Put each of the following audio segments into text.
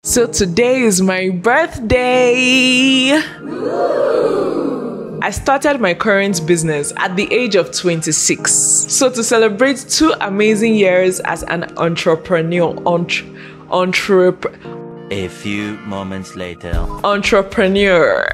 So today is my birthday. I started my current business at the age of 26. So to celebrate 2 amazing years as an entrepreneur, A few moments later. Entrepreneur.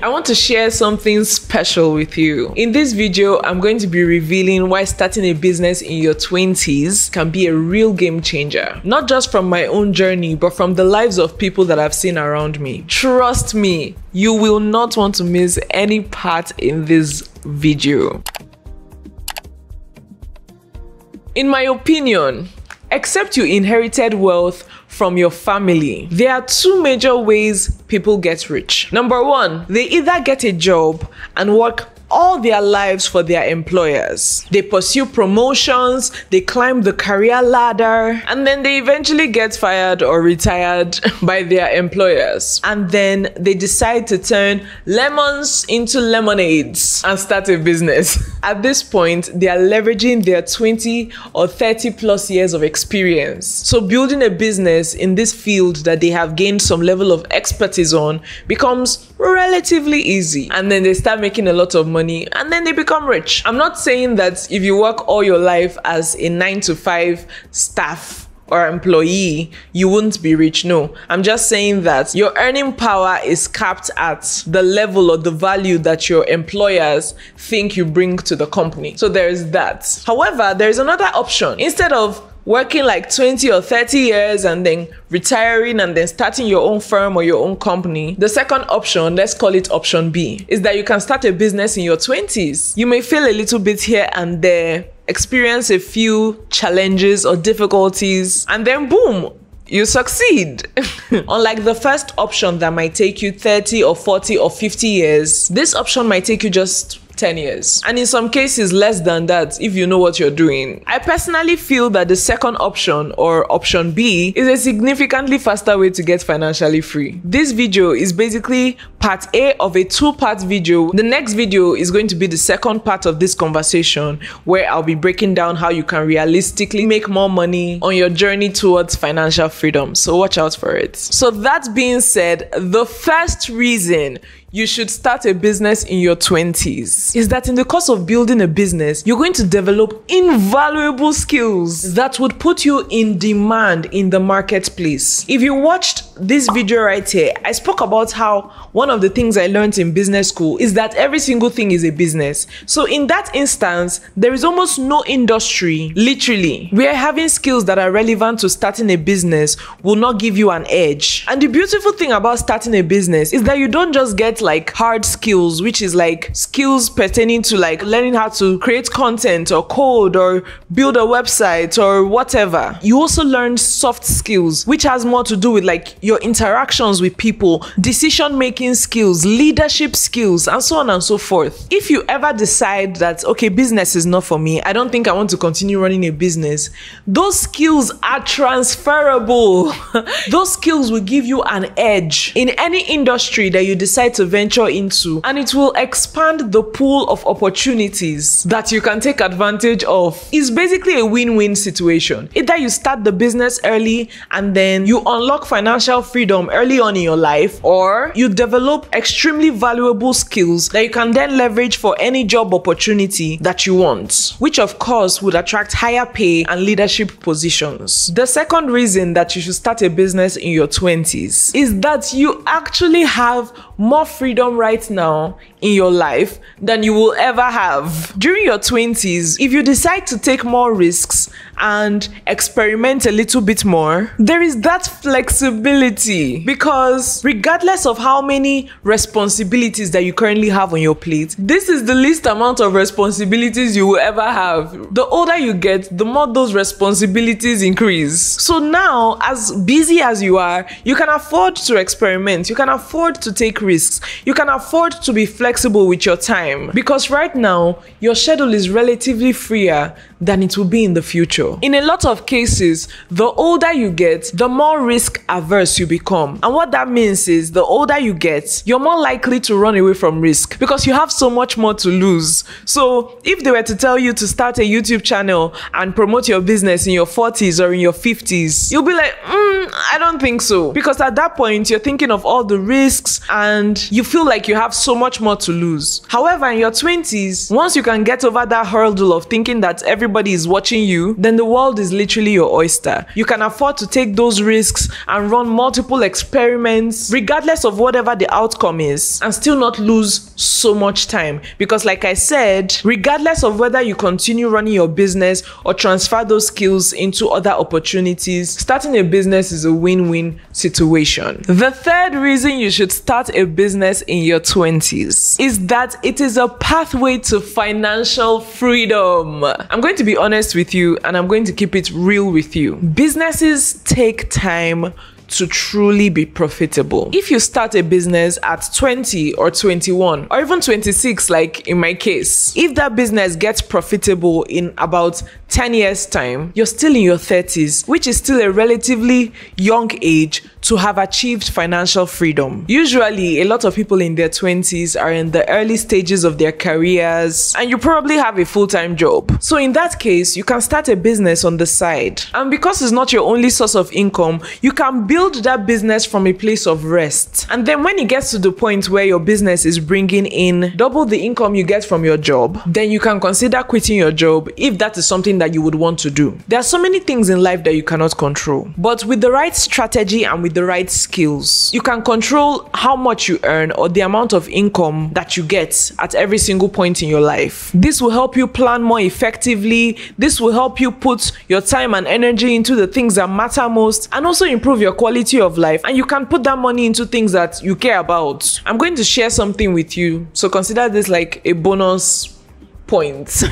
I want to share something special with you. In this video, I'm going to be revealing why starting a business in your 20s can be a real game changer. Not just from my own journey, but from the lives of people that I've seen around me. Trust me, you will not want to miss any part in this video. In my opinion, except you inherited wealth from your family, there are 2 major ways people get rich. Number 1, they either get a job and work all their lives for their employers. They pursue promotions, they climb the career ladder, and then they eventually get fired or retired by their employers. And then they decide to turn lemons into lemonades and start a business. At this point, they are leveraging their 20 or 30 plus years of experience. So building a business in this field that they have gained some level of expertise on becomes relatively easy. And then they start making a lot of money and then they become rich. I'm not saying that if you work all your life as a 9-to-5 staff or employee, you wouldn't be rich. No, I'm just saying that your earning power is capped at the level or the value that your employers think you bring to the company. So there's that. However, there's another option. Instead of working like 20 or 30 years and then retiring and then starting your own firm or your own company, the second option, let's call it option B, is that you can start a business in your 20s. You may fail a little bit here and there, experience a few challenges or difficulties, and then boom, you succeed. Unlike the first option that might take you 30 or 40 or 50 years, this option might take you just 10 years. And in some cases, less than that if you know what you're doing. I personally feel that the second option, or option B, is a significantly faster way to get financially free. This video is basically part A of a 2-part video. The next video is going to be the second part of this conversation, where I'll be breaking down how you can realistically make more money on your journey towards financial freedom. So watch out for it. So that being said, the first reason you should start a business in your 20s is that in the course of building a business, you're going to develop invaluable skills that would put you in demand in the marketplace. If you watched this video right here, I spoke about how one of the things I learned in business school is that every single thing is a business. So in that instance, there is almost no industry, literally, where having skills that are relevant to starting a business will not give you an edge. And the beautiful thing about starting a business is that you don't just get like hard skills, which is like skills pertaining to like learning how to create content or code or build a website or whatever. You also learn soft skills, which has more to do with like your interactions with people, decision-making skills, leadership skills, and so on and so forth. If you ever decide that, okay, business is not for me, I don't think I want to continue running a business, those skills are transferable. Those skills will give you an edge in any industry that you decide to venture into, and it will expand the pool of opportunities that you can take advantage of. It's basically a win-win situation. Either you start the business early and then you unlock financial freedom early on in your life, or you develop extremely valuable skills that you can then leverage for any job opportunity that you want, which of course would attract higher pay and leadership positions. The second reason that you should start a business in your 20s is that you actually have more freedom right now in your life than you will ever have. During your 20s, if you decide to take more risks and experiment a little bit more, there is that flexibility, because regardless of how many responsibilities that you currently have on your plate, this is the least amount of responsibilities you will ever have. The older you get, the more those responsibilities increase. So now, as busy as you are, you can afford to experiment, you can afford to take risks, you can afford to be flexible with your time, because right now your schedule is relatively freer than it will be in the future. In a lot of cases, the older you get, the more risk averse else you become. And what that means is the older you get, you're more likely to run away from risk because you have so much more to lose. So if they were to tell you to start a YouTube channel and promote your business in your 40s or in your 50s, you'll be like, I don't think so. Because at that point, you're thinking of all the risks and you feel like you have so much more to lose. However, in your 20s, once you can get over that hurdle of thinking that everybody is watching you, then the world is literally your oyster. You can afford to take those risks and run multiple experiments, regardless of whatever the outcome is, and still not lose so much time. Because like I said, regardless of whether you continue running your business or transfer those skills into other opportunities, starting a business is a win-win situation. The third reason you should start a business in your 20s is that it is a pathway to financial freedom. I'm going to be honest with you and I'm going to keep it real with you. Businesses take time to truly be profitable. If you start a business at 20 or 21 or even 26, like in my case, if that business gets profitable in about 10 years time, you're still in your 30s, which is still a relatively young age to have achieved financial freedom. Usually, a lot of people in their 20s are in the early stages of their careers and you probably have a full-time job. So in that case, you can start a business on the side. And because it's not your only source of income, you can build that business from a place of rest. And then when it gets to the point where your business is bringing in double the income you get from your job, then you can consider quitting your job if that is something that you would want to do. There are so many things in life that you cannot control, but with the right strategy and with the right skills, you can control how much you earn or the amount of income that you get at every single point in your life. This will help you plan more effectively. This will help you put your time and energy into the things that matter most and also improve your quality of life, and you can put that money into things that you care about. I'm going to share something with you, so consider this like a bonus point.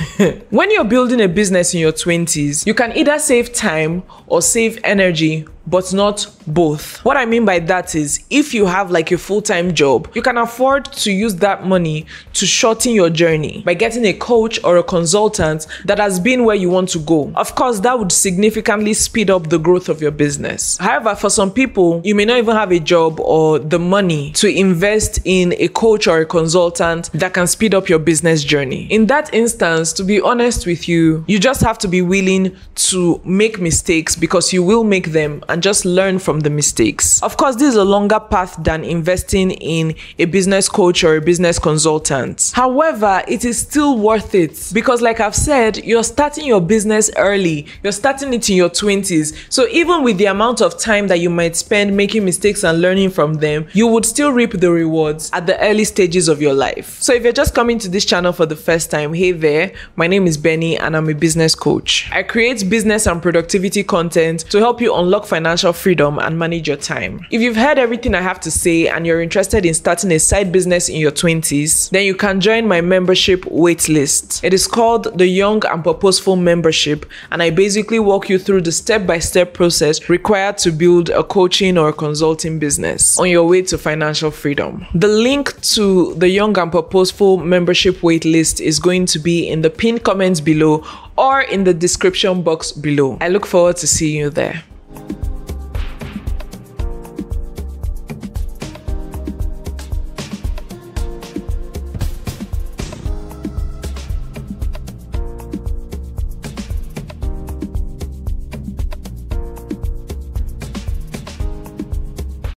When you're building a business in your 20s, you can either save time or save energy, but not both. What I mean by that is, if you have like a full-time job, you can afford to use that money to shorten your journey by getting a coach or a consultant that has been where you want to go. Of course, that would significantly speed up the growth of your business. However, for some people, you may not even have a job or the money to invest in a coach or a consultant that can speed up your business journey. In that instance, to be honest with you, you just have to be willing to make mistakes, because you will make them, and just learn from the mistakes. Of course, this is a longer path than investing in a business coach or a business consultant. However, it is still worth it, because like I've said, you're starting your business early. You're starting it in your 20s. So even with the amount of time that you might spend making mistakes and learning from them, you would still reap the rewards at the early stages of your life. So if you're just coming to this channel for the first time, hey there, my name is Benny and I'm a business coach. I create business and productivity content to help you unlock financial freedom and manage your time. If you've heard everything I have to say and you're interested in starting a side business in your 20s, then you can join my membership waitlist. It is called the Young and Purposeful Membership, and I basically walk you through the step-by-step process required to build a coaching or a consulting business on your way to financial freedom. The link to the Young and Purposeful Membership waitlist is going to be in the pinned comments below or in the description box below. I look forward to seeing you there.